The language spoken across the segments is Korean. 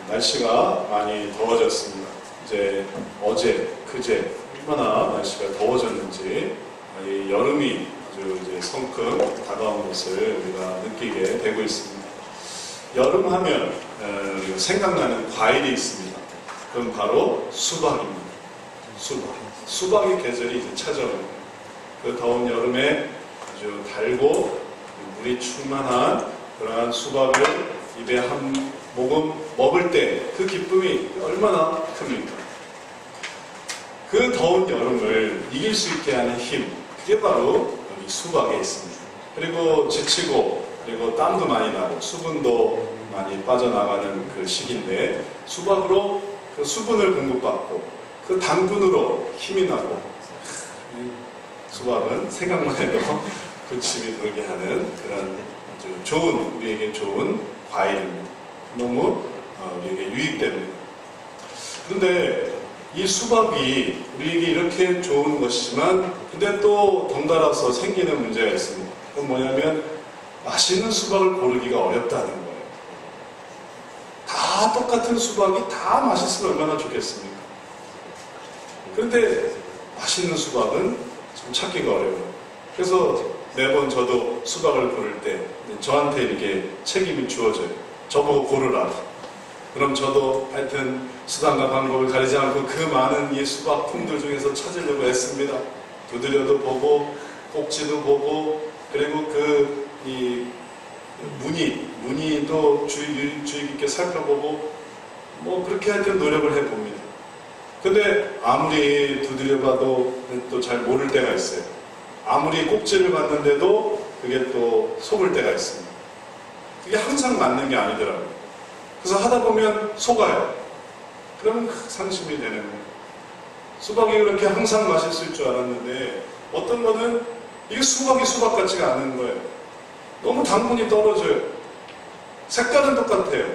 날씨가 많이 더워졌습니다. 이제 어제, 그제 얼마나 날씨가 더워졌는지 이 여름이 아주 이제 성큼 다가온 것을 우리가 느끼게 되고 있습니다. 여름 하면 생각나는 과일이 있습니다. 그럼 바로 수박입니다. 수박의 계절이 이제 찾아옵니다. 그 더운 여름에 아주 달고 물이 충만한 그러한 수박을 입에 한 모금 먹을 때 그 기쁨이 얼마나 큽니까? 그 더운 여름을 이길 수 있게 하는 힘, 그게 바로 여기 수박에 있습니다. 그리고 지치고 그리고 땀도 많이 나고 수분도 많이 빠져나가는 그 시기인데 수박으로 그 수분을 공급받고 그 당분으로 힘이 나고 수박은 생각만 해도 군침이 돌게 하는 그런 아주 좋은, 우리에게 좋은 과일입니다. 너무 우리에게 유익됩니다. 그런데 이 수박이 우리에게 이렇게 좋은 것이지만 근데 또 덩달아서 생기는 문제가 있습니다. 그건 뭐냐면 맛있는 수박을 고르기가 어렵다는 거예요. 다 똑같은 수박이 다 맛있으면 얼마나 좋겠습니까? 그런데 맛있는 수박은 좀 찾기가 어려워요. 그래서 매번 저도 수박을 고를 때 저한테 이렇게 책임이 주어져요. 저보고 고르라. 그럼 저도 하여튼 수단과 방법을 가리지 않고 그 많은 이 수박 품들 중에서 찾으려고 했습니다. 두드려도 보고 꼭지도 보고 그리고 그 이 무늬도 주의 깊게 살펴보고 뭐 그렇게 하여튼 노력을 해봅니다. 근데 아무리 두드려봐도 또 잘 모를 때가 있어요. 아무리 꼭지를 봤는데도 그게 또 속을 때가 있습니다. 그게 항상 맞는 게 아니더라고요. 그래서 하다 보면 속아요. 그러면 상심이 되는 거예요. 수박이 그렇게 항상 맛있을 줄 알았는데 어떤 거는 이게 수박이 수박 같지가 않은 거예요. 너무 당분이 떨어져요. 색깔은 똑같아요.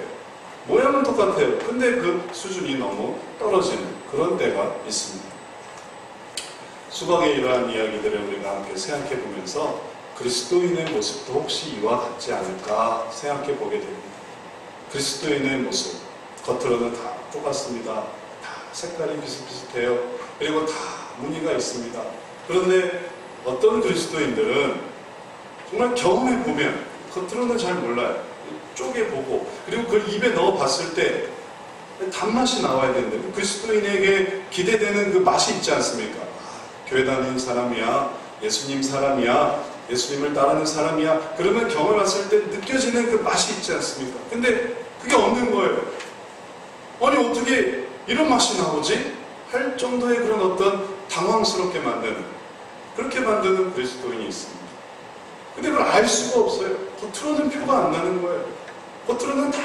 모양은 똑같아요. 근데 그 수준이 너무 떨어지는 그런 때가 있습니다. 수박의 이러한 이야기들을 우리가 함께 생각해 보면서 그리스도인의 모습도 혹시 이와 같지 않을까 생각해 보게 됩니다. 그리스도인의 모습, 겉으로는 다 똑같습니다. 다 색깔이 비슷비슷해요. 그리고 다 무늬가 있습니다. 그런데 어떤 그리스도인들은 정말 경험해 보면 겉으로는 잘 몰라요. 쪼개보고 그리고 그걸 입에 넣어 봤을 때 단맛이 나와야 되는데 그리스도인에게 기대되는 그 맛이 있지 않습니까? 교회 다니는 사람이야, 예수님 사람이야, 예수님을 따르는 사람이야. 그러면 경험했을 때 느껴지는 그 맛이 있지 않습니까? 근데 그게 없는 거예요. 아니 어떻게 이런 맛이 나오지? 할 정도의 그런 어떤 당황스럽게 만드는 그렇게 만드는 그리스도인이 있습니다. 근데 그걸 알 수가 없어요. 겉으로는 표가 안 나는 거예요. 겉으로는 다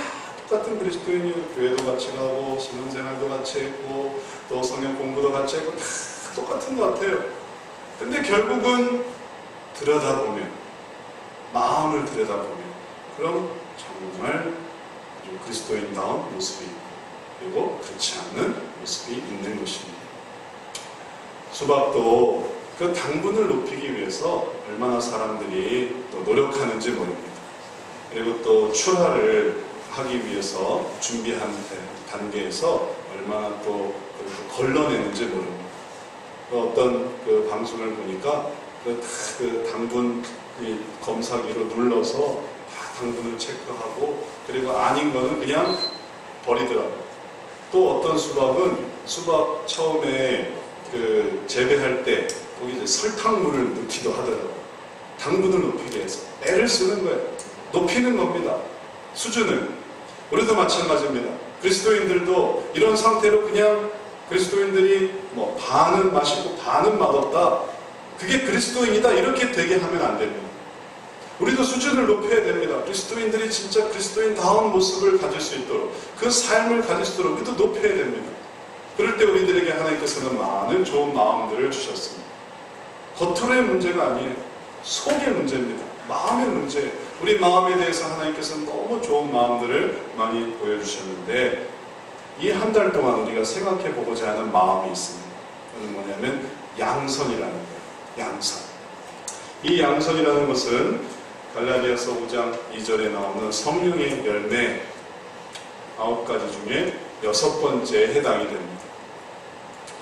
똑같은 그리스도인이에요. 교회도 같이 가고 신앙생활도 같이 했고 또 성경 공부도 같이 했고 다 똑같은 것 같아요. 근데 결국은 들여다보면 마음을 들여다보면 그럼 정말 그리스도인다운 모습이 있고 그리고 그렇지 않는 모습이 있는 것입니다. 수박도 그 당분을 높이기 위해서 얼마나 사람들이 또 노력하는지 모릅니다. 그리고 또 출하를 하기 위해서 준비한 단계에서 얼마나 또 걸러내는지 모릅니다. 어떤 그 방송을 보니까 그 당분 검사기로 눌러서 다 당분을 체크하고 그리고 아닌 거는 그냥 버리더라고요. 또 어떤 수박은 수박 처음에 그 재배할 때 거기 이제 설탕물을 넣기도 하더라고요. 당분을 높이기 위해서 애를 쓰는 거예요. 높이는 겁니다. 수준을. 우리도 마찬가지입니다. 그리스도인들도 이런 상태로 그냥 그리스도인들이 뭐 반은 맛있고 반은 맛없다. 그게 그리스도인이다. 이렇게 되게 하면 안 됩니다. 우리도 수준을 높여야 됩니다. 그리스도인들이 진짜 그리스도인다운 모습을 가질 수 있도록 그 삶을 가질 수 있도록 우리도 높여야 됩니다. 그럴 때 우리들에게 하나님께서는 많은 좋은 마음들을 주셨습니다. 겉으로의 문제가 아니에요. 속의 문제입니다. 마음의 문제. 우리 마음에 대해서 하나님께서는 너무 좋은 마음들을 많이 보여주셨는데 이 한 달 동안 우리가 생각해 보고자 하는 마음이 있습니다. 그건 뭐냐면 양선이라는 거예요. 양선. 이 양선이라는 것은 갈라디아서 5장 2절에 나오는 성령의 열매 9가지 중에 6번째에 해당이 됩니다.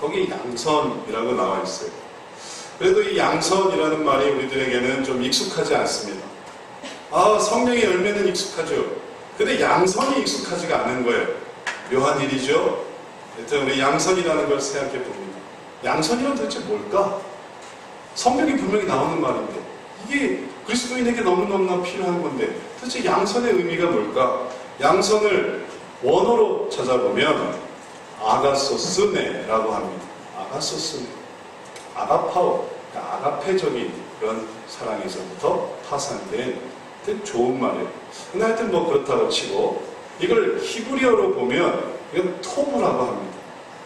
거기 양선이라고 나와 있어요. 그래도 이 양선이라는 말이 우리들에게는 좀 익숙하지 않습니다. 성령의 열매는 익숙하죠. 근데 양선이 익숙하지가 않은 거예요. 묘한 일이죠. 일단 우리 양선이라는 걸 생각해 봅니다. 양선이란 도대체 뭘까? 성경이 분명히 나오는 말인데 이게 그리스도인에게 너무너무나 필요한 건데 도대체 양선의 의미가 뭘까? 양선을 원어로 찾아보면 아가소스네라고 합니다. 아가소스네. 아가파오, 그러니까 아가페적인 그런 사랑에서부터 파산된 좋은 말이에요. 근데 하여튼 뭐 그렇다고 치고 이걸 히브리어로 보면 이건 토브라고 합니다.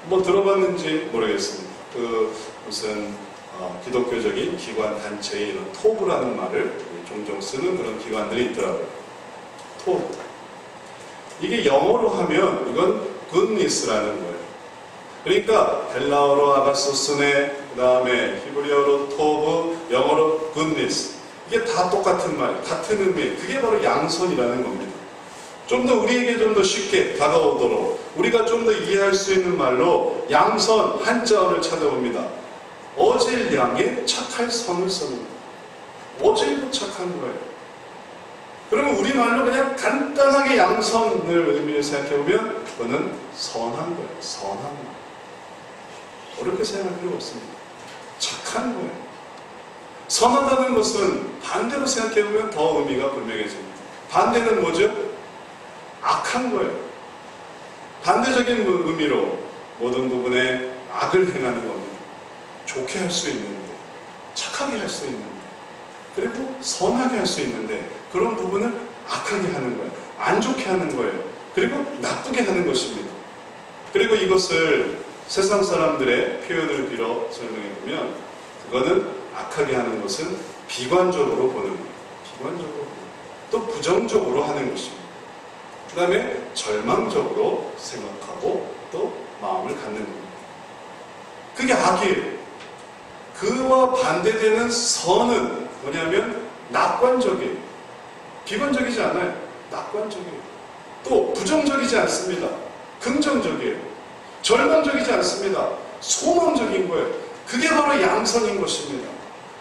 뭐 들어봤는지 모르겠습니다. 무슨 기독교적인 기관 단체의 이런 토브라는 말을 종종 쓰는 그런 기관들이 있더라고요. 토브. 이게 영어로 하면 이건 goodness라는 거예요. 그러니까 헬라어로 아가소스네, 그 다음에 히브리어로 토브, 영어로 goodness. 이게 다 똑같은 말, 같은 의미. 그게 바로 양선이라는 겁니다. 좀 더 우리에게 좀 더 쉽게 다가오도록 우리가 좀 더 이해할 수 있는 말로 양선 한자어를 찾아봅니다. 어질 양에 착할 선을 써는 거예요. 어질도 착한 거예요. 그러면 우리말로 그냥 간단하게 양선을 의미를 생각해보면 그거는 선한 거예요. 선한 거. 어렵게 생각할 필요가 없습니다. 착한 거예요. 선하다는 것은 반대로 생각해보면 더 의미가 분명해집니다. 반대는 뭐죠? 악한 거예요. 반대적인 의미로 모든 부분에 악을 행하는 겁니다. 좋게 할 수 있는데, 착하게 할 수 있는데, 그리고 선하게 할 수 있는데 그런 부분을 악하게 하는 거예요. 안 좋게 하는 거예요. 그리고 나쁘게 하는 것입니다. 그리고 이것을 세상 사람들의 표현을 빌어 설명해 보면 그거는 악하게 하는 것은 비관적으로 보는 거예요. 비관적으로 또 부정적으로 하는 것입니다. 그 다음에 절망적으로 생각하고 또 마음을 갖는 겁니다. 그게 악이에요. 그와 반대되는 선은 뭐냐면 낙관적이에요. 비관적이지 않아요. 낙관적이에요. 또 부정적이지 않습니다. 긍정적이에요. 절망적이지 않습니다. 소망적인 거예요. 그게 바로 양선인 것입니다.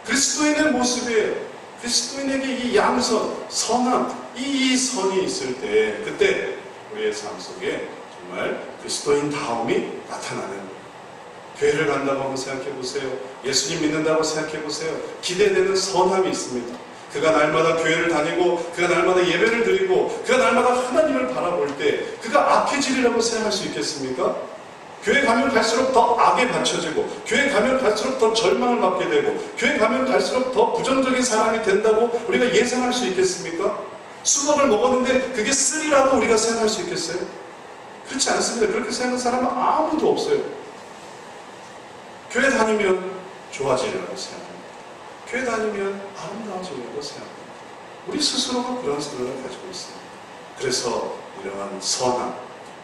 그리스도인의 모습이에요. 그리스도인에게 이 양선, 선함, 이 선이 있을 때 그때 우리의 삶 속에 정말 그리스도인다움이 나타나는 거예요. 교회를 간다고 한번 생각해 보세요. 예수님 믿는다고 생각해 보세요. 기대되는 선함이 있습니다. 그가 날마다 교회를 다니고 그가 날마다 예배를 드리고 그가 날마다 하나님을 바라볼 때 그가 악해지리라고 생각할 수 있겠습니까? 교회 가면 갈수록 더 악에 받쳐지고 교회 가면 갈수록 더 절망을 받게 되고 교회 가면 갈수록 더 부정적인 사람이 된다고 우리가 예상할 수 있겠습니까? 수박을 먹었는데 그게 쓰리라고 우리가 생각할 수 있겠어요? 그렇지 않습니다. 그렇게 생각하는 사람은 아무도 없어요. 교회 다니면 좋아지리라고 생각합니다. 교회 다니면 아름다워지리라고 생각합니다. 우리 스스로가 그런 생각을 가지고 있습니다. 그래서 이러한 선함,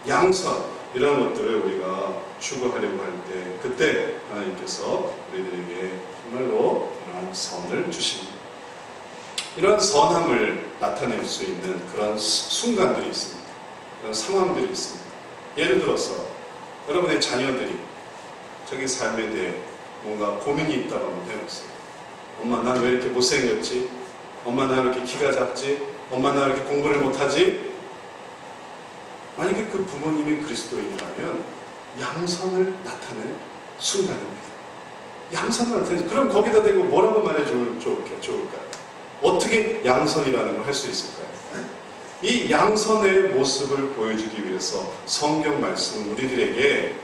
양선 이런 것들을 우리가 추구하려고 할 때 그때 하나님께서 우리들에게 정말로 이러한 선을 주십니다. 이러한 선함을 나타낼 수 있는 그런 순간들이 있습니다. 그런 상황들이 있습니다. 예를 들어서 여러분의 자녀들이 자기 삶에 대해 뭔가 고민이 있다고 한번 해보세요. 엄마 난 왜 이렇게 못생겼지? 엄마 나 왜 이렇게 키가 작지? 엄마 나 왜 이렇게 공부를 못하지? 만약에 그 부모님이 그리스도인이라면 양선을 나타낼 순간입니다. 양선을 나타내죠. 그럼 거기다 대고 뭐라고 말해주면 좋을까요? 어떻게 양선이라는 걸 할 수 있을까요? 이 양선의 모습을 보여주기 위해서 성경 말씀은 우리들에게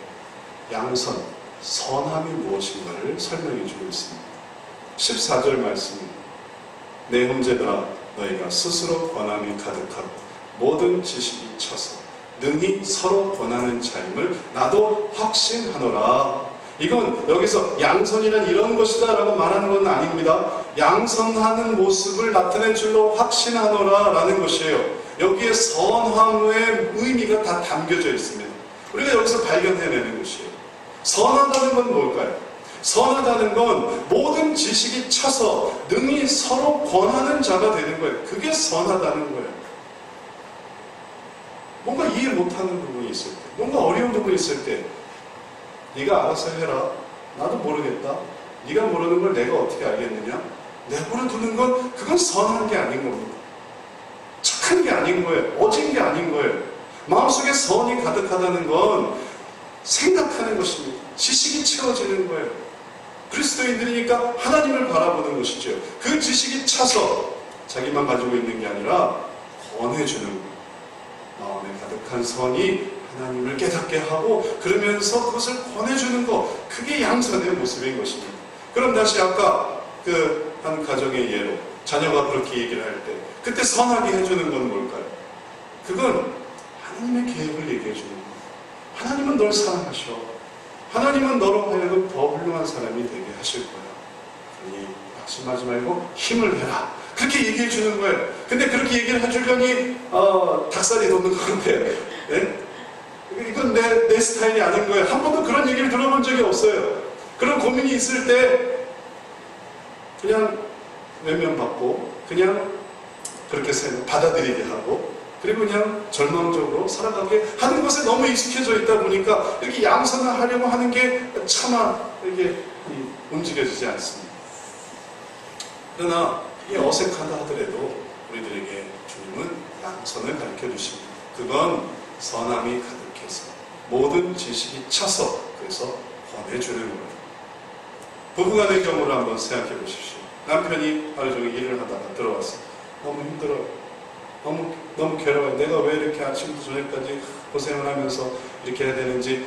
양선, 선함이 무엇인가를 설명해 주고 있습니다. 14절 말씀입니다. 내 형제들아 너희가 스스로 권함이 가득하고 모든 지식이 차서 능히 서로 권하는 자임을 나도 확신하노라. 이건 여기서 양선이란 이런 것이다 라고 말하는 건 아닙니다. 양선하는 모습을 나타낼 줄로 확신하노라 라는 것이에요. 여기에 선함의 의미가 다 담겨져 있습니다. 우리가 여기서 발견해내는 것이에요. 선하다는 건 뭘까요? 선하다는 건 모든 지식이 차서 능히 서로 권하는 자가 되는 거예요. 그게 선하다는 거예요. 뭔가 이해 못하는 부분이 있을 때, 뭔가 어려운 부분이 있을 때 네가 알아서 해라. 나도 모르겠다. 네가 모르는 걸 내가 어떻게 알겠느냐? 내버려 두는 건 그건 선한 게 아닌 겁니다. 착한 게 아닌 거예요. 어진 게 아닌 거예요. 마음속에 선이 가득하다는 건 생각하는 것입니다. 지식이 채워지는 거예요. 그리스도인들이니까 하나님을 바라보는 것이죠. 그 지식이 차서 자기만 가지고 있는 게 아니라 권해주는 거예요. 마음에 가득한 선이 하나님을 깨닫게 하고 그러면서 그것을 권해주는 것, 그게 양선의 모습인 것입니다. 그럼 다시 아까 그 한 가정의 예로 자녀가 그렇게 얘기를 할 때 그때 선하게 해주는 건 뭘까요? 그건 하나님의 계획을 얘기해 주는 거예요. 하나님은 널 사랑하셔. 하나님은 너로 하여금 더 훌륭한 사람이 되게 하실 거야. 그러니 낙심하지 말고 힘을 내라. 그렇게 얘기해 주는 거예요. 근데 그렇게 얘기를 해주려니 닭살이 돋는 것 같아요. 네? 이건 내 스타일이 아닌 거예요. 한 번도 그런 얘기를 들어본 적이 없어요. 그런 고민이 있을 때 그냥 외면받고 그냥 그렇게 받아들이게 하고 그리고 그냥 절망적으로 살아가게 하는 것에 너무 익숙해져 있다 보니까 이렇게 양선을 하려고 하는 게 차마 이게 움직여지지 않습니다. 그러나 이 어색하다 하더라도 우리들에게 주님은 양선을 가르쳐 주십니다. 그건 선함이 가득해서 모든 지식이 차서 그래서 권해주는 거예요. 부부간의 경우를 한번 생각해 보십시오. 남편이 하루 종일 일을 하다가 들어왔어요. 너무 힘들어요. 너무 괴로워요. 내가 왜 이렇게 아침부터 저녁까지 고생을 하면서 이렇게 해야 되는지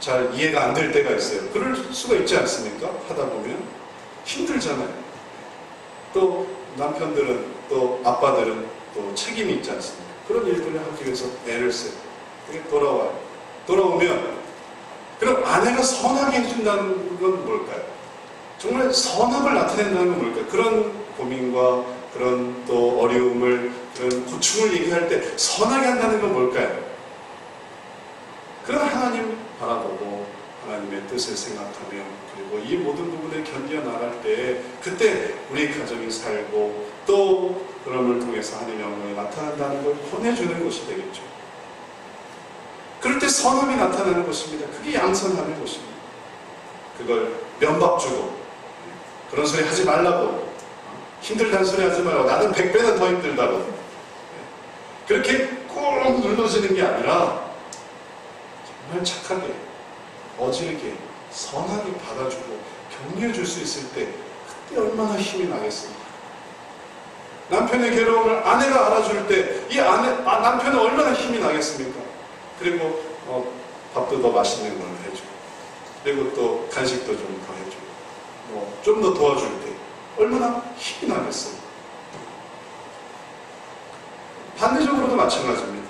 잘 이해가 안 될 때가 있어요. 그럴 수가 있지 않습니까? 하다 보면 힘들잖아요. 또 남편들은 또 아빠들은 또 책임이 있지 않습니까? 그런 일들을 하기 위해서 애를 써요. 그게 돌아와요. 돌아오면 그럼 아내가 선하게 해준다는 건 뭘까요? 정말 선함을 나타낸다는 건 뭘까요? 그런 고민과 그런 또 어려움을 그런 고충을 얘기할 때 선하게 한다는 건 뭘까요? 그건 하나님 바라보고 하나님의 뜻을 생각하며 그리고 이 모든 부분을 견뎌 나갈 때 그때 우리 가정이 살고 또 그럼을 통해서 하나님의 영광이 나타난다는 걸 보내주는 것이 되겠죠. 그럴 때 선함이 나타나는 것입니다. 그게 양선함의 것입니다. 그걸 면박 주고 그런 소리 하지 말라고 힘들다는 소리 하지 말고 나는 100배나 더 힘들다고 그렇게 꾹 눌러지는 게 아니라 정말 착하게 어질게 선하게 받아주고 격려해 줄 수 있을 때 그때 얼마나 힘이 나겠습니까? 남편의 괴로움을 아내가 알아줄 때 이 남편은 얼마나 힘이 나겠습니까? 그리고 밥도 더 맛있는 걸 해주고 그리고 또 간식도 좀 더 해주고 좀 더 도와줄 때 얼마나 힘이 나겠어요. 반대적으로도 마찬가지입니다.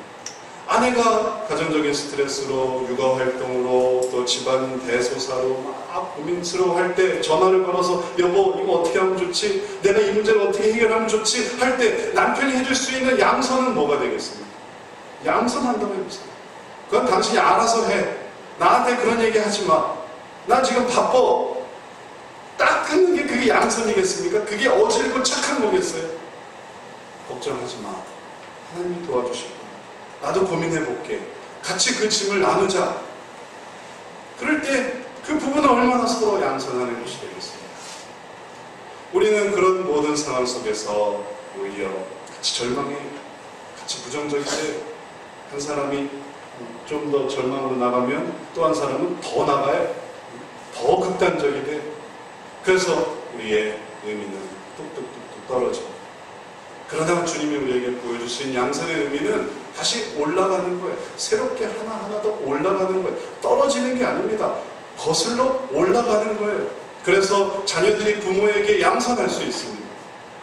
아내가 가정적인 스트레스로 육아활동으로 또 집안 대소사로 막 고민스러워할 때 전화를 걸어서 여보 이거 어떻게 하면 좋지? 내가 이 문제를 어떻게 해결하면 좋지? 할 때 남편이 해줄 수 있는 양선은 뭐가 되겠습니까? 양선한다고 해보세요. 그건 당신이 알아서 해. 나한테 그런 얘기 하지 마. 나 지금 바빠. 딱 끊는 게 그게 양선이겠습니까? 그게 어질고 착한 거겠어요? 걱정하지 마. 하나님이 도와주실 거야. 나도 고민해볼게. 같이 그 짐을 나누자. 그럴 때 그 부분은 얼마나 서로 양선하는 것이 되겠습니까? 우리는 그런 모든 상황 속에서 오히려 같이 절망해, 같이 부정적인데 한 사람이 좀 더 절망으로 나가면 또 한 사람은 더 나가요. 더 극단적이 돼. 그래서 우리의 의미는 뚝뚝뚝뚝 떨어져. 그러나 주님이 우리에게 보여주신 양선의 의미는 다시 올라가는 거예요. 새롭게 하나하나 더 올라가는 거예요. 떨어지는 게 아닙니다. 거슬러 올라가는 거예요. 그래서 자녀들이 부모에게 양선할 수 있습니다.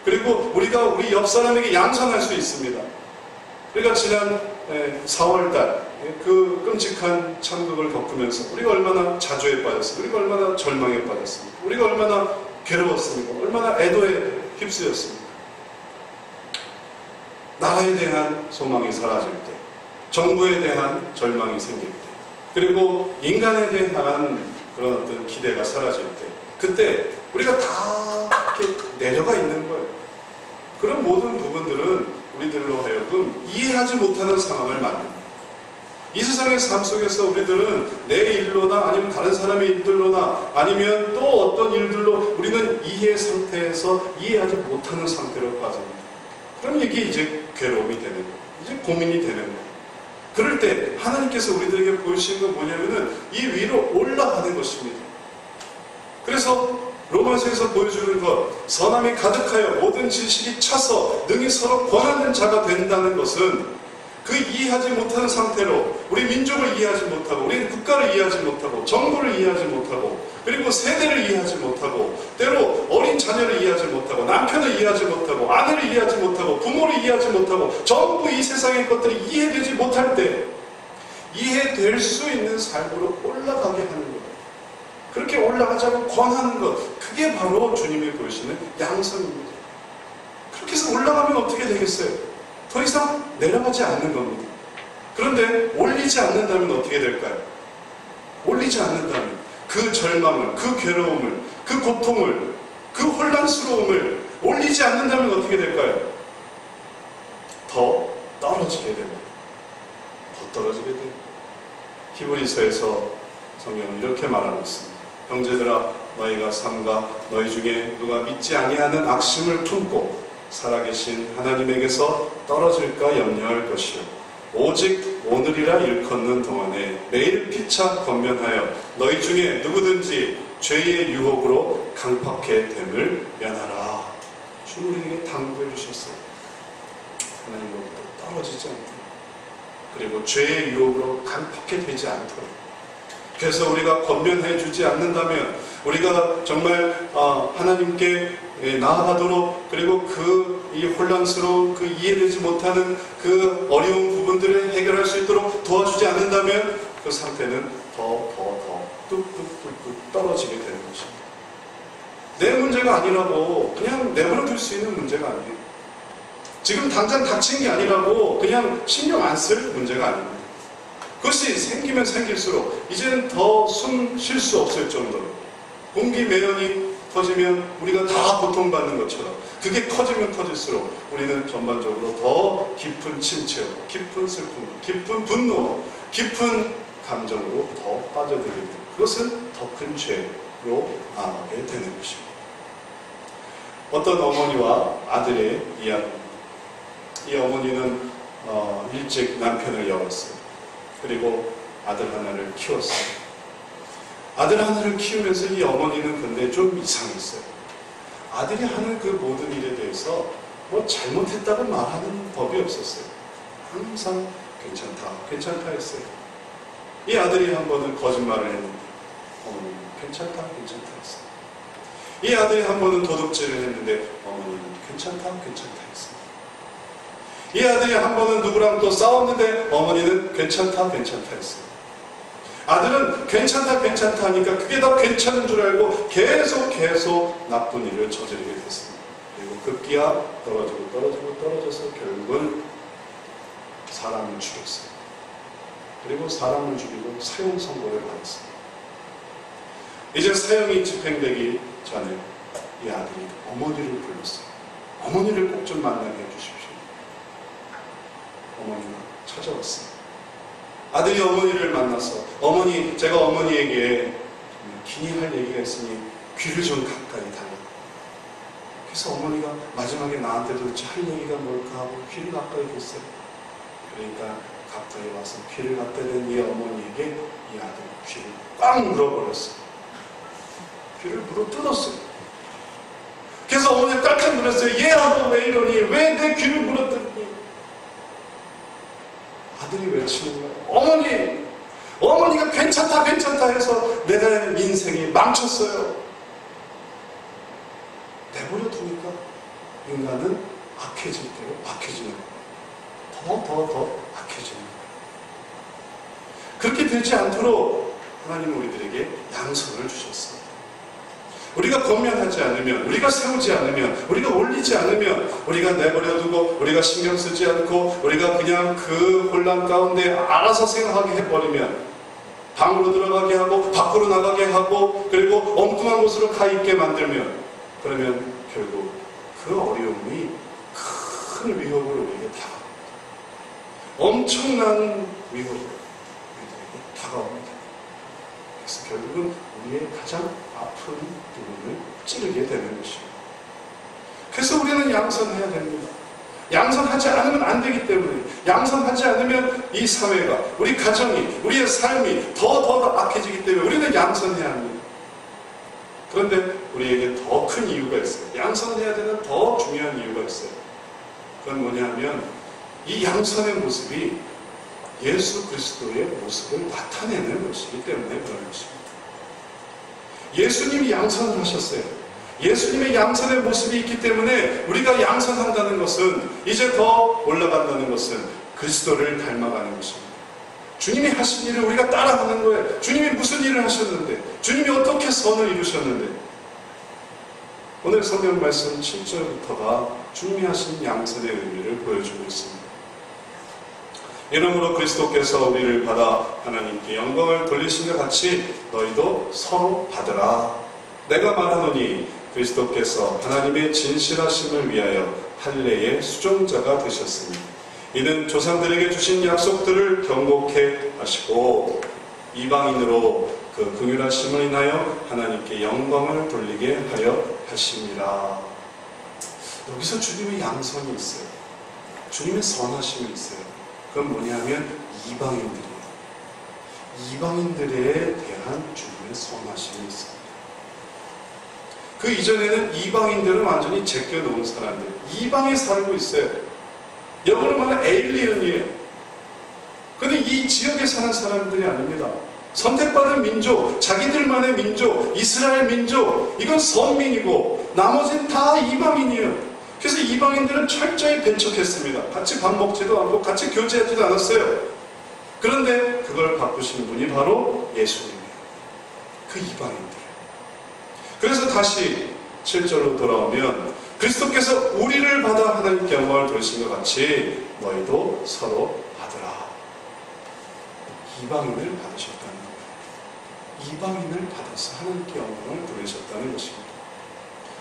그리고 우리가 우리 옆 사람에게 양선할 수 있습니다. 우리가 지난 4월달 그 끔찍한 참극을 겪으면서 우리가 얼마나 자조에 빠졌습니까? 우리가 얼마나 절망에 빠졌습니까? 우리가 얼마나 괴로웠습니까? 얼마나 애도에 휩쓰였습니까? 나라에 대한 소망이 사라질 때, 정부에 대한 절망이 생길 때, 그리고 인간에 대한 그런 어떤 기대가 사라질 때, 그때 우리가 다 이렇게 내려가 있는 거예요. 그런 모든 부분들은 우리들로 하여금 이해하지 못하는 상황을 만듭니다. 이 세상의 삶 속에서 우리들은 내 일로나 아니면 다른 사람의 일들로나 아니면 또 어떤 일들로 우리는 이해 상태에서 이해하지 못하는 상태로 빠집니다. 그럼 이게 이제 괴로움이 되는 거예요. 이제 고민이 되는 거예요. 그럴 때 하나님께서 우리들에게 보여주신 건 뭐냐면은 이 위로 올라가는 것입니다. 그래서 로마서에서 보여주는 것, 선함이 가득하여 모든 지식이 차서 능히 서로 권하는 자가 된다는 것은 그 이해하지 못하는 상태로 우리 민족을 이해하지 못하고 우리 국가를 이해하지 못하고 정부를 이해하지 못하고 그리고 세대를 이해하지 못하고 때로 어린 자녀를 이해하지 못하고 남편을 이해하지 못하고 아내를 이해하지 못하고 부모를 이해하지 못하고 전부 이 세상의 것들이 이해되지 못할 때 이해될 수 있는 삶으로 올라가게 하는 거예요. 그렇게 올라가자고 권하는 것, 그게 바로 주님이 보여주시는 양성입니다. 그렇게 해서 올라가면 어떻게 되겠어요? 더 이상 내려가지 않는 겁니다. 그런데 올리지 않는다면 어떻게 될까요? 올리지 않는다면 그 절망을, 그 괴로움을, 그 고통을, 그 혼란스러움을 올리지 않는다면 어떻게 될까요? 더 떨어지게 됩니다. 더 떨어지게 돼요. 히브리서에서 성경은 이렇게 말하고 있습니다. 형제들아, 너희가 삼가 너희 중에 누가 믿지 아니하는 악심을 품고 살아계신 하나님에게서 떨어질까 염려할 것이요 오직 오늘이라 일컫는 동안에 매일 피차 권면하여 너희 중에 누구든지 죄의 유혹으로 강팍해 됨을 면하라. 주님에게 당부해 주셨어요. 하나님으로부터 떨어지지 않도록, 그리고 죄의 유혹으로 강팍해 되지 않도록. 그래서 우리가 권면해 주지 않는다면 우리가 정말 하나님께 나아가도록, 그리고 이 혼란스러운, 그 이해되지 못하는 그 어려운 부분들을 해결할 수 있도록 도와주지 않는다면 그 상태는 더 뚝뚝뚝뚝 떨어지게 되는 것입니다. 내 문제가 아니라고 그냥 내버려 둘 수 있는 문제가 아니에요. 지금 당장 닥친 게 아니라고 그냥 신경 안 쓸 문제가 아닙니다. 그것이 생기면 생길수록 이제는 더 숨 쉴 수 없을 정도로 공기 매연이 터지면 우리가 다 고통받는 것처럼 그게 커지면 커질수록 우리는 전반적으로 더 깊은 침체, 깊은 슬픔, 깊은 분노, 깊은 감정으로 더 빠져들게 됩니다. 그것은 더 큰 죄로 나아가게 되는 것입니다. 어떤 어머니와 아들의 이야기입니다. 이 어머니는 일찍 남편을 잃었어요. 그리고 아들 하나를 키웠어요. 아들 하나를 키우면서 이 어머니는 근데 좀 이상했어요. 아들이 하는 그 모든 일에 대해서 뭐 잘못했다고 말하는 법이 없었어요. 항상 괜찮다 했어요. 이 아들이 한 번은 거짓말을 했는데 어머니는 괜찮다 했어요. 이 아들이 한 번은 도둑질을 했는데 어머니는 괜찮다 했어요. 이 아들이 한 번은 누구랑 또 싸웠는데 어머니는 괜찮다 했어요. 아들은 괜찮다 하니까 그게 더 괜찮은 줄 알고 계속 나쁜 일을 저지르게 됐습니다. 그리고 급기야 떨어져서 결국은 사람을 죽였어요. 그리고 사람을 죽이고 사형 선고를 받았습니다. 이제 사형이 집행되기 전에 이 아들이 어머니를 불렀어요. 어머니를 꼭 좀 만나게 해주십시오. 어머니가 찾아왔어요. 아들이 어머니를 만나서 어머니, 제가 어머니에게 긴히 할 얘기가 있으니 귀를 좀 가까이 달라. 그래서 어머니가 마지막에 나한테 도대체 할 얘기가 뭘까 하고 귀를 가까이 댔어요. 그러니까 가까이 와서 귀를 가까이 댄 이 어머니에게 이 아들이 귀를 꽉 물어버렸어요. 귀를 물어뜯었어요. 그래서 어머니가 깜짝 놀랐어요. 얘야, 너 왜 이러니? 왜 내 귀를 물어뜯니? 아들이 외치는 거예요. 어머니가 괜찮다 해서 내 인생이 망쳤어요. 내버려 두니까 인간은 악해질 대로 악해지는 거예요. 더 악해지는 거예요. 그렇게 되지 않도록 하나님은 우리들에게 양선을 주셨어요. 우리가 권면하지 않으면, 우리가 세우지 않으면, 우리가 올리지 않으면, 우리가 내버려두고, 우리가 신경 쓰지 않고, 우리가 그냥 그 혼란 가운데 알아서 생각하게 해버리면, 방으로 들어가게 하고, 밖으로 나가게 하고, 그리고 엉뚱한 곳으로 가 있게 만들면, 그러면 결국 그 어려움이 큰 위협을 우리에게 당합니다. 엄청난 위협을. 다가옵니다. 그래서 결국은 우리의 가장 아픈 부분을 찌르게 되는 것입니다. 그래서 우리는 양선해야 됩니다. 양선하지 않으면 안 되기 때문에, 양선하지 않으면 이 사회가, 우리 가정이, 우리의 삶이 더 악해지기 때문에 우리는 양선해야 합니다. 그런데 우리에게 더 큰 이유가 있어요. 양선해야 되는 더 중요한 이유가 있어요. 그건 뭐냐면 이 양선의 모습이 예수 그리스도의 모습을 나타내는 것이기 때문에 그런 것입니다. 예수님이 양선을 하셨어요. 예수님의 양선의 모습이 있기 때문에 우리가 양선한다는 것은, 이제 더 올라간다는 것은 그리스도를 닮아가는 것입니다. 주님이 하신 일을 우리가 따라가는 거예요. 주님이 무슨 일을 하셨는데, 주님이 어떻게 선을 이루셨는데. 오늘 성경 말씀 7절부터가 주님이 하신 양선의 의미를 보여주고 있습니다. 이러므로 그리스도께서 우리를 받아 하나님께 영광을 돌리신 것 같이 너희도 서로 받으라. 내가 말하노니 그리스도께서 하나님의 진실하심을 위하여 할례의 수종자가 되셨으니 이는 조상들에게 주신 약속들을 경고케 하시고 이방인으로 그 긍휼하심을 인하여 하나님께 영광을 돌리게 하려 하심이라. 여기서 주님의 양선이 있어요. 주님의 선하심이 있어요. 그건 뭐냐면 이방인들이에요. 이방인들에 대한 주님의 선하심이 있습니다. 그 이전에는 이방인들은 완전히 제껴놓은 사람들, 이방에 살고 있어요. 영어로 말하면 에일리언이에요. 근데 이 지역에 사는 사람들이 아닙니다. 선택받은 민족, 자기들만의 민족, 이스라엘 민족, 이건 선민이고 나머지는 다 이방인이에요. 그래서 이방인들은 철저히 배척했습니다. 같이 밥 먹지도 않고 같이 교제하지도 않았어요. 그런데 그걸 바꾸신 분이 바로 예수님이에요. 그 이방인들. 그래서 다시 7절로 돌아오면 그리스도께서 우리를 받아 하나님께 영광을 돌리신 것 같이 너희도 서로 받으라. 이방인을 받으셨다는 거예요. 이방인을 받아서 하나님께 영광을 돌리셨다는 것입니다.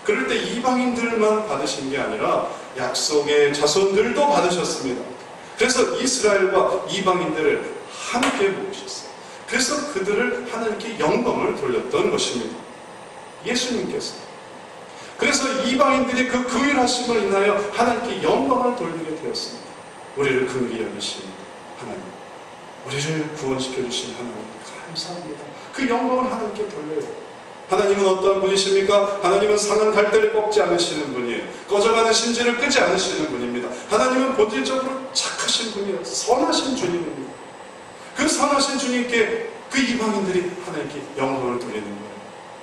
그럴 때 이방인들만 받으신 게 아니라 약속의 자손들도 받으셨습니다. 그래서 이스라엘과 이방인들을 함께 모으셨어요. 그래서 그들을 하나님께 영광을 돌렸던 것입니다. 예수님께서. 그래서 이방인들이 그 긍휼하심을 인하여 하나님께 영광을 돌리게 되었습니다. 우리를 긍휼히 여기신 하나님, 우리를 구원시켜 주신 하나님 감사합니다. 그 영광을 하나님께 돌려요. 하나님은 어떠한 분이십니까? 하나님은 상한 갈대를 꺾지 않으시는 분이에요. 꺼져가는 심지를 끄지 않으시는 분입니다. 하나님은 본질적으로 착하신 분이에요. 선하신 주님입니다. 그 선하신 주님께 그 이방인들이 하나님께 영광을 돌리는 거예요.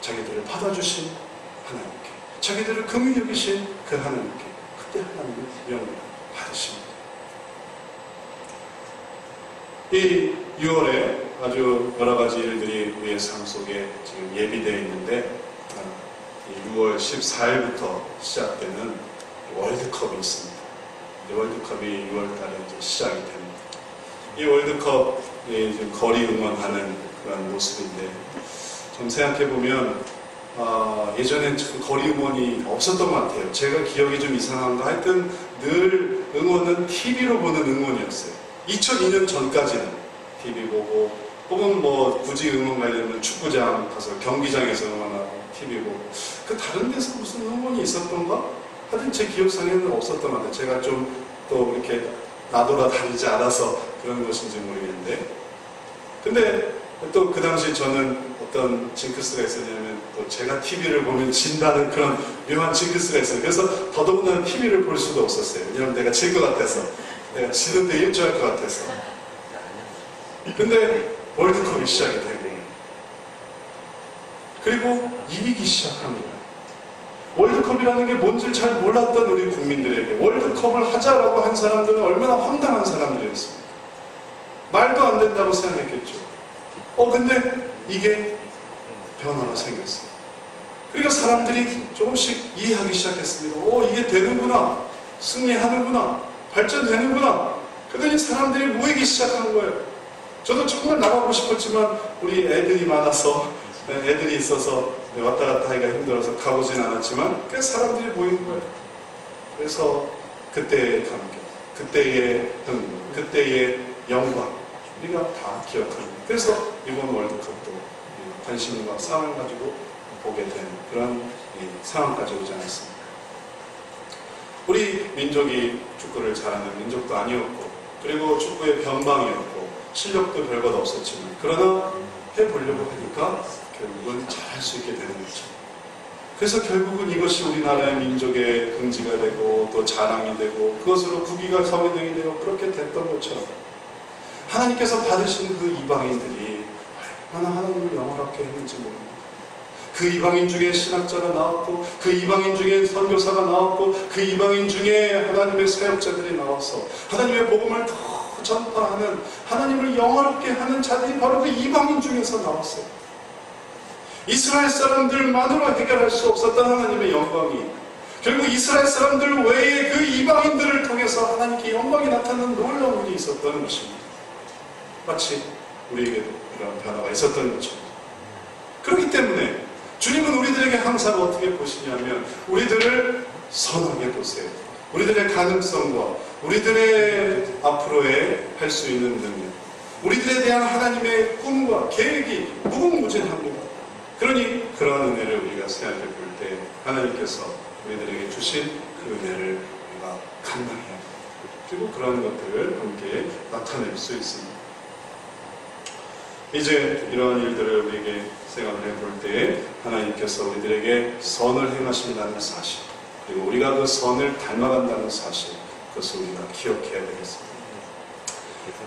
자기들을 받아주신 하나님께, 자기들을 긍휼히 여기신 그 하나님께, 그때 하나님의 영광을 받으십니다. 이 6월에 아주 여러 가지 일들이 우리의 삶 속에 지금 예비되어 있는데, 이 6월 14일부터 시작되는 월드컵이 있습니다. 월드컵이 6월달에 이제 시작이 됩니다. 이 월드컵이 지금 거리 응원하는 그런 모습인데, 좀 생각해보면 예전엔 거리 응원이 없었던 것 같아요. 제가 기억이 좀 이상한가 하여튼 늘 응원은 TV로 보는 응원이었어요. 2002년 전까지는 TV 보고, 혹은 뭐 굳이 응원 가려면 축구장 가서 경기장에서 응원하고 TV 보고, 그 다른 데서 무슨 응원이 있었던가? 하여튼 제 기억상에는 없었던 것 같아요. 제가 좀 또 이렇게 나돌아다니지 않아서 그런 것인지 모르겠는데, 근데 또 그 당시 저는 어떤 징크스가 있었냐면, 또 제가 TV를 보면 진다는 그런 묘한 징크스가 있어요. 그래서 더더군다나 TV를 볼 수도 없었어요. 왜냐하면 내가 질 것 같아서, 내가 지는데 일조할 것 같아서. 근데 월드컵이 시작이 되고, 그리고 이기기 시작합니다. 월드컵이라는 게 뭔지 잘 몰랐던 우리 국민들에게 월드컵을 하자라고 한 사람들은 얼마나 황당한 사람들이었습니까? 말도 안 된다고 생각했겠죠. 근데 이게 변화가 생겼어요. 그러니까 사람들이 조금씩 이해하기 시작했습니다. 이게 되는구나, 승리하는구나, 발전되는구나. 그러더니 사람들이 모이기 시작한 거예요. 저도 정말 나가고 싶었지만 우리 애들이 많아서, 애들이 있어서 왔다 갔다 하기가 힘들어서 가보진 않았지만 그 사람들이 모인 거예요. 그래서 그때의 감격, 그때의 흥분, 그때의 영광, 우리가 다 기억합니다. 그래서 이번 월드컵도 관심과 사랑을 가지고 보게 된 그런 상황까지 오지 않았습니까? 우리 민족이 축구를 잘하는 민족도 아니었고, 그리고 축구의 변방이었고, 실력도 별것 없었지만, 그러나 해보려고 하니까 결국은 잘할 수 있게 되는 거죠. 그래서 결국은 이것이 우리나라의 민족의 긍지가 되고 또 자랑이 되고 그것으로 국위가 성인등이 되고 그렇게 됐던 것처럼 하나님께서 받으신 그 이방인들이 얼마나 하나님을 영원하게 했는지 모릅니다. 그 이방인 중에 신학자가 나왔고, 그 이방인 중에 선교사가 나왔고, 그 이방인 중에 하나님의 사역자들이 나와서 하나님의 복음을 더 전파하는, 하나님을 영화롭게 하는 자들이 바로 그 이방인 중에서 나왔어요. 이스라엘 사람들만으로 해결할 수 없었던 하나님의 영광이 결국 이스라엘 사람들 외에 그 이방인들을 통해서 하나님께 영광이 나타나는 놀라운 일이 있었던 것입니다. 마치 우리에게도 이런 변화가 있었던 것입니다. 그렇기 때문에 주님은 우리들에게 항상 어떻게 보시냐면 우리들을 선하게 보세요. 우리들의 가능성과 우리들의 앞으로의 할 수 있는 능력, 우리들에 대한 하나님의 꿈과 계획이 무궁무진합니다. 그러니 그러한 은혜를 우리가 생각해 볼 때 하나님께서 우리들에게 주신 그 은혜를 우리가 감당해야 합니다. 그리고 그런 것들을 함께 나타낼 수 있습니다. 이제 이러한 일들을 우리에게 생각을 해볼 때 하나님께서 우리들에게 선을 행하신다는 사실, 그리고 우리가 그 선을 닮아간다는 사실, 그것을 우리가 기억해야 되겠습니다.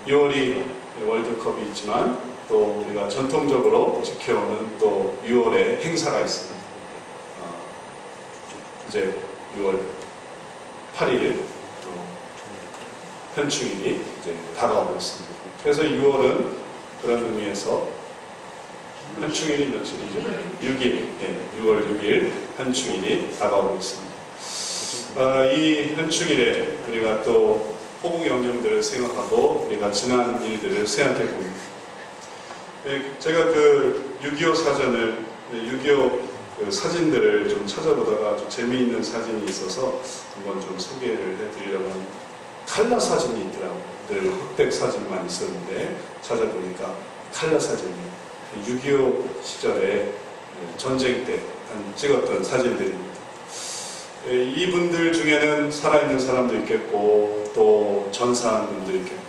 6월이 월드컵이 있지만 또 우리가 전통적으로 지켜오는 또 6월에 행사가 있습니다. 이제 6월 8일 현충일이 이제 다가오고 있습니다. 그래서 6월은 그런 의미에서 현충일이 며칠이죠? 6일, 6월 6일 현충일이 다가오고 있습니다. 이 현충일에 우리가 또 호국 영령들을 생각하고 우리가 지난 일들을 생각해 봅니다. 제가 그 6.25 사전을, 6.25 그 사진들을 좀 찾아보다가 좀 재미있는 사진이 있어서 한번 좀 소개를 해드리려고 합니다. 칼라 사진이 있더라고요. 늘 흑백 사진만 있었는데 찾아보니까 칼라 사진이에요. 6.25 시절에 전쟁 때 찍었던 사진들입니다. 이분들 중에는 살아있는 사람도 있겠고 또 전사한 분도 있겠고,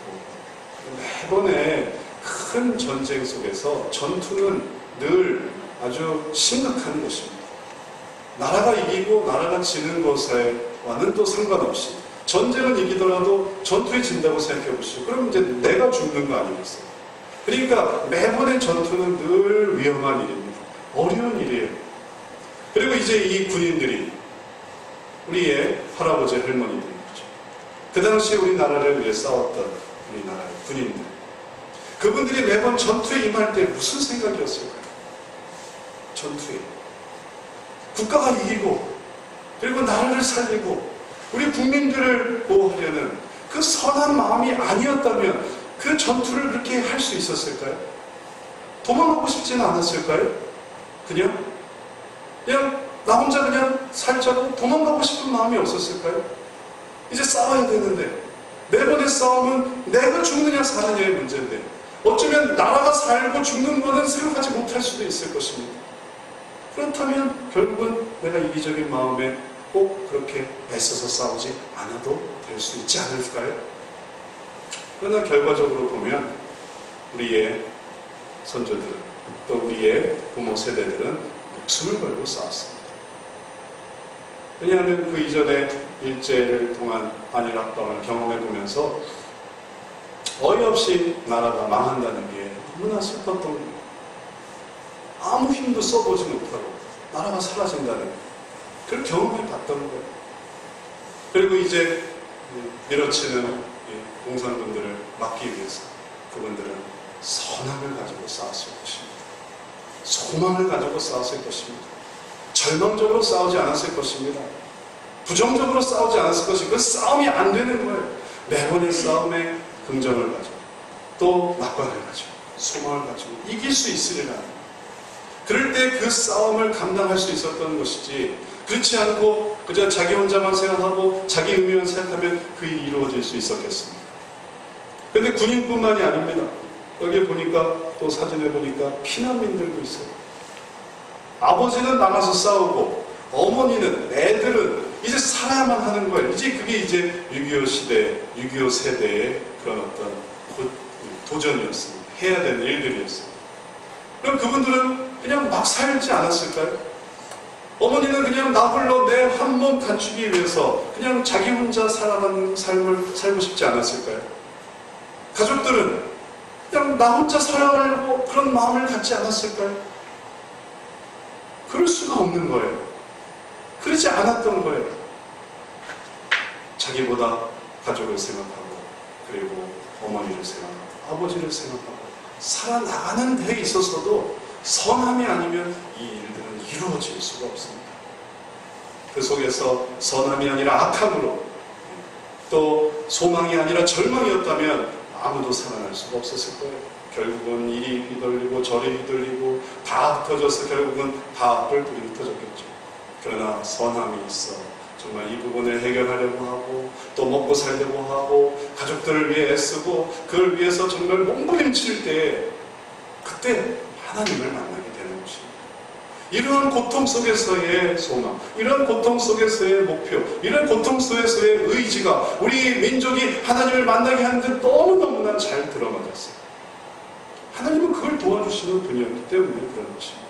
매번에 큰 전쟁 속에서 전투는 늘 아주 심각한 것입니다. 나라가 이기고 나라가 지는 것과는 또 상관없이 전쟁은 이기더라도 전투에 진다고 생각해 보시죠. 그럼 이제 내가 죽는 거 아니겠어요? 그러니까 매번의 전투는 늘 위험한 일입니다. 어려운 일이에요. 그리고 이제 이 군인들이 우리의 할아버지 할머니들이죠. 그 당시에 우리나라를 위해 싸웠던 우리나라의 군인들, 그분들이 매번 전투에 임할 때 무슨 생각이었을까요? 전투에 국가가 이기고 그리고 나라를 살리고 우리 국민들을 보호하려는 그 선한 마음이 아니었다면 그 전투를 그렇게 할 수 있었을까요? 도망가고 싶지는 않았을까요? 그냥 나 혼자 그냥 살자고 도망가고 싶은 마음이 없었을까요? 이제 싸워야 되는데 매번의 싸움은 내가 죽느냐 사느냐의 문제인데 어쩌면 나라가 살고 죽는 것은 생각하지 못할 수도 있을 것입니다. 그렇다면 결국은 내가 이기적인 마음에 꼭 그렇게 애써서 싸우지 않아도 될 수 있지 않을까요? 그러나 결과적으로 보면 우리의 선조들은 또 우리의 부모 세대들은 목숨을 걸고 싸웠습니다. 왜냐하면 그 이전에 일제를 통한 한일 합방을 경험해 보면서 어이없이 나라가 망한다는 게 너무나 슬펐던 거예요. 아무 힘도 써보지 못하고 나라가 사라진다는 그걸 경험해 봤던 거예요. 그리고 이제 밀어치는 공산군들을 막기 위해서 그분들은 선함을 가지고 싸웠을 것입니다. 소망을 가지고 싸웠을 것입니다. 절망적으로 싸우지 않았을 것입니다. 부정적으로 싸우지 않았을 것입니다. 그 싸움이 안 되는 거예요. 매번의 싸움에 긍정을 가지고 또 낙관을 가지고 소망을 가지고 이길 수 있으리라. 그럴 때 그 싸움을 감당할 수 있었던 것이지, 그렇지 않고 그저 자기 혼자만 생각하고 자기 의미만 생각하면 그 일이 이루어질 수 있었겠습니다. 그런데 군인뿐만이 아닙니다. 여기 보니까 또 사진에 보니까 피난민들도 있어요. 아버지는 나가서 싸우고 어머니는 애들은 이제 살아야만 하는 거예요. 이제 그게 이제 6.25 시대, 6.25 세대의 그런 어떤 도전이었습니다. 해야 되는 일들이었어요. 그럼 그분들은 그냥 막 살지 않았을까요? 어머니는 그냥 나 홀로 내 한 몸 갖추기 위해서 그냥 자기 혼자 살아가는 삶을 살고 싶지 않았을까요? 가족들은 그냥 나 혼자 살아가려고 그런 마음을 갖지 않았을까요? 그럴 수가 없는 거예요. 그러지 않았던 거예요. 자기보다 가족을 생각하고, 그리고 어머니를 생각하고, 아버지를 생각하고, 살아나가는 데 있어서도 선함이 아니면 이 일들은 이루어질 수가 없습니다. 그 속에서 선함이 아니라 악함으로, 또 소망이 아니라 절망이었다면 아무도 살아날 수가 없었을 거예요. 결국은 이리 휘둘리고 저리 휘둘리고 다 흩어져서 결국은 다 뿔뿔이 흩어졌겠죠. 그러나 선함이 있어 정말 이 부분을 해결하려고 하고, 또 먹고 살려고 하고, 가족들을 위해 애쓰고, 그걸 위해서 정말 몸부림칠 때 그때 하나님을 만나게 되는 것입니다. 이러한 고통 속에서의 소망, 이러한 고통 속에서의 목표, 이러한 고통 속에서의 의지가 우리 민족이 하나님을 만나게 하는데 너무너무나 잘 들어맞았어요. 하나님은 그걸 도와주시는 분이었기 때문에 그런 것입니다.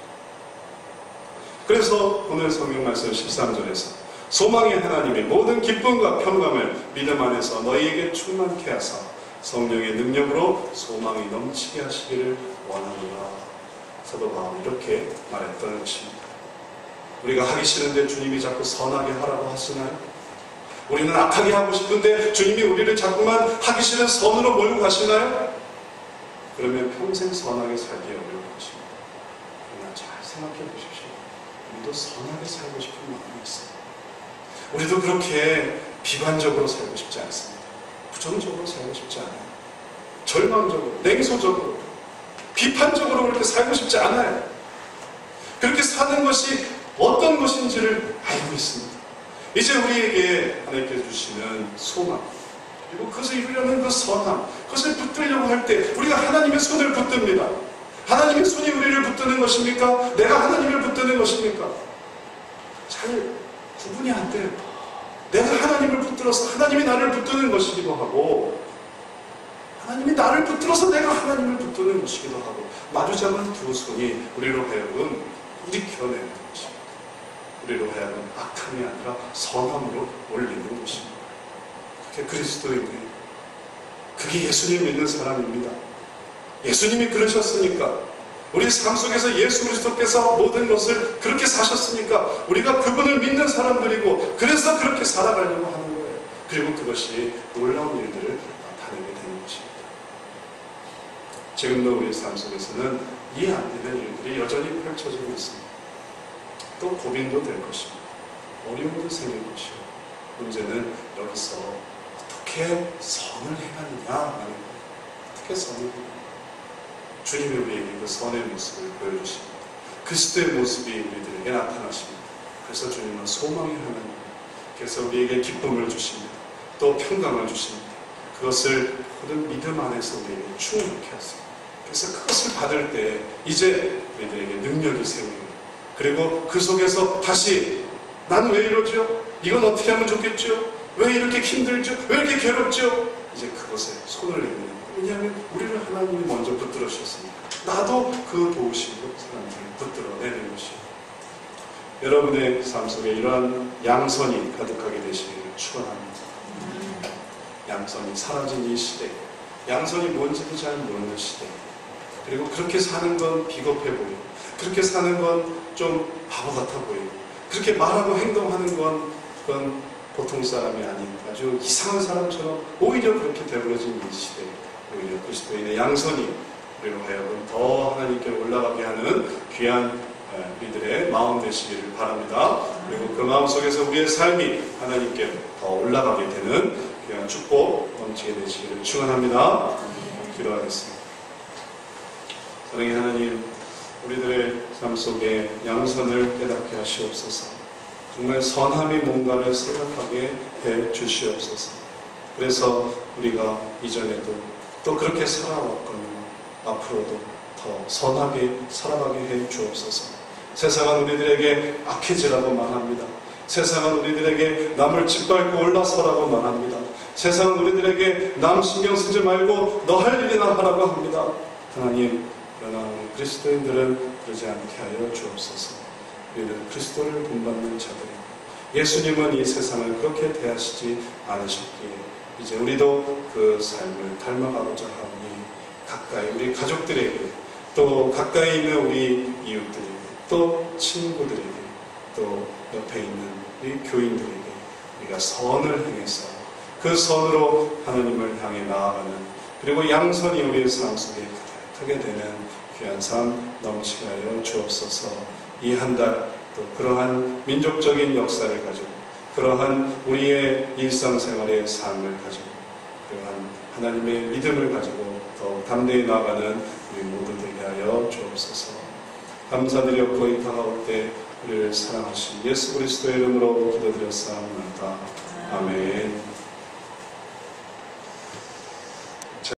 그래서 오늘 성경 말씀 13절에서 소망의 하나님이 모든 기쁨과 평강을 믿음 안에서 너희에게 충만케 하사 성령의 능력으로 소망이 넘치게 하시기를 원하노라. 사도 바울이 이렇게 말했던 것입니다. 우리가 하기 싫은데 주님이 자꾸 선하게 하라고 하시나요? 우리는 악하게 하고 싶은데 주님이 우리를 자꾸만 하기 싫은 선으로 몰고 가시나요? 그러면 평생 선하게 살기 어려울 것입니다. 그러나 잘 생각해 보십시오. 우리도 선하게 살고 싶은 마음이 있어요. 우리도 그렇게 비관적으로 살고 싶지 않습니다. 부정적으로 살고 싶지 않아요. 절망적으로, 냉소적으로, 비판적으로 그렇게 살고 싶지 않아요. 그렇게 사는 것이 어떤 것인지를 알고 있습니다. 이제 우리에게 하나님께서 주시는 소망, 그리고 그것을 이루려는 그 선함, 그것을 붙들려고 할 때 우리가 하나님의 손을 붙듭니다. 하나님의 손이 우리를 붙드는 것입니까? 내가 하나님을 붙드는 것입니까? 잘 구분이 안 돼요. 내가 하나님을 붙들어서 하나님이 나를 붙드는 것이기도 하고, 하나님이 나를 붙들어서 내가 하나님을 붙드는 것이기도 하고, 마주잡은 두 손이 우리로 하여금 일으켜내는 것입니다. 우리로 하여금 악함이 아니라 선함으로 올리는 것입니다. 그게 그리스도인이에요. 그게 예수님 믿는 사람입니다. 예수님이 그러셨으니까, 우리 삶 속에서 예수 그리스도께서 모든 것을 그렇게 사셨으니까 우리가 그분을 믿는 사람들이고, 그래서 그렇게 살아가려고 하는 거예요. 그리고 그것이 놀라운 일들을 나타내게 되는 것입니다. 지금도 우리 삶 속에서는 이해 안 되는 일들이 여전히 펼쳐지고 있습니다. 또 고민도 될 것입니다. 어려움도 생길 것이고, 문제는 여기서 어떻게 선을 행하느냐라는 거예요. 어떻게 선을 행하느냐. 주님이 우리에게 그 선의 모습을 보여주십니다. 그리스도의 모습이 우리들에게 나타나십니다. 그래서 주님은 소망의 하나님, 그래서 우리에게 기쁨을 주십니다. 또 평강을 주십니다. 그것을 모든 믿음 안에서 우리에게 충만케 하십니다. 그래서 그것을 받을 때 이제 우리들에게 능력이 생깁니다. 그리고 그 속에서 다시 난 왜 이러죠? 이건 어떻게 하면 좋겠죠? 왜 이렇게 힘들죠? 왜 이렇게 괴롭죠? 이제 그것에 손을 내미는 거예요. 왜냐하면 우리를 하나님이 먼저 붙들어 주셨습니다. 나도 그 도우심으로 사람들을 붙들어내는 것이에요. 여러분의 삶 속에 이러한 양선이 가득하게 되시기를 축원합니다. 양선이 사라진 이 시대, 양선이 뭔지도 잘 모르는 시대, 그리고 그렇게 사는 건 비겁해 보이고, 그렇게 사는 건 좀 바보 같아 보이고, 그렇게 말하고 행동하는 건 그건 보통 사람이 아닌 아주 이상한 사람처럼 오히려 그렇게 되어버려진 이 시대, 오히려 그리스도인의 양선이 우리로 하여금 더 하나님께 올라가게 하는 귀한 우리들의 마음 되시기를 바랍니다. 그리고 그 마음 속에서 우리의 삶이 하나님께 더 올라가게 되는 귀한 축복 넘치게 되시기를 축원합니다. 기도하겠습니다. 사랑의 하나님, 우리들의 삶 속에 양선을 깨닫게 하시옵소서. 정말 선함이 뭔가를 생각하게 해 주시옵소서. 그래서 우리가 이전에도 또 그렇게 살아왔거든요. 앞으로도 더 선하게 살아가게 해 주옵소서. 세상은 우리들에게 악해지라고만 합니다. 세상은 우리들에게 남을 짓밟고 올라서라고만 합니다. 세상은 우리들에게 남 신경 쓰지 말고 너 할 일이나 하라고 합니다. 하나님, 그러나 우리 그리스도인들은 그러지 않게 하여 주옵소서. 우리는 그리스도를 본받는 자들이고 예수님은 이 세상을 그렇게 대하시지 않으셨기에 이제 우리도 그 삶을 닮아가고자 하오니 가까이 우리 가족들에게 또 가까이 있는 우리 이웃들에게 또 친구들에게 또 옆에 있는 우리 교인들에게 우리가 선을 행해서 그 선으로 하나님을 향해 나아가는 그리고 양선이 우리의 삶 속에 가득하게 되는 귀한 삶 넘치게 하여 주옵소서. 이 한 달 또 그러한 민족적인 역사를 가지고 그러한 우리의 일상생활의 삶을 가지고 그러한 하나님의 믿음을 가지고 더욱 담대히 나아가는 우리 모두 되게 하여 주옵소서. 감사드렸고 이 다가올 때 우리를 사랑하신 예수 그리스도의 이름으로 기도드렸사옵나이다. 아멘.